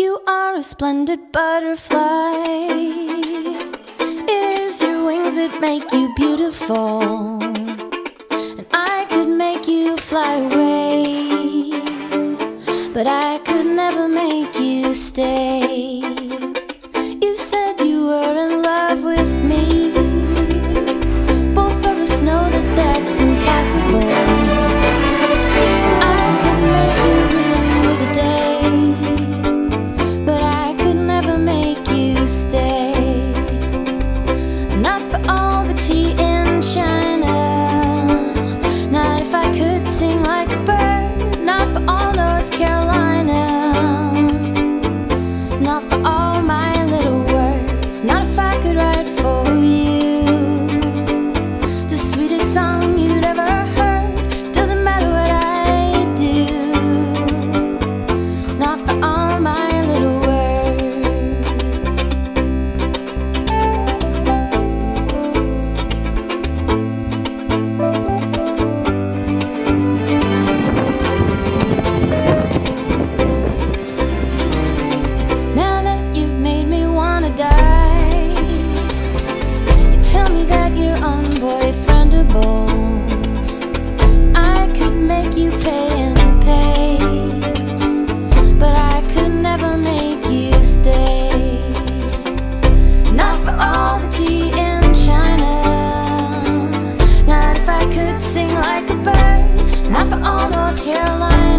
You are a splendid butterfly. It is your wings that make you beautiful, and I could make you fly away, but I could never make you stay. You said you were in love with me. Both of us know that that's impossible. I could make you rue the day, but I could never make you stay. Not for all the tea in China, not if I could sing like a bird. Not for all North Carolina, not for all my little words. Not if I could write for you the sweetest song you'd ever heard. Doesn't matter what I do, not for all my little words. Now that you've made me wanna die, you tell me that you're unboyfriendable. I could make you pay and pay, but I could never make you stay. Not for all the tea in China, not if I could sing like a bird. Not for all North Carolina,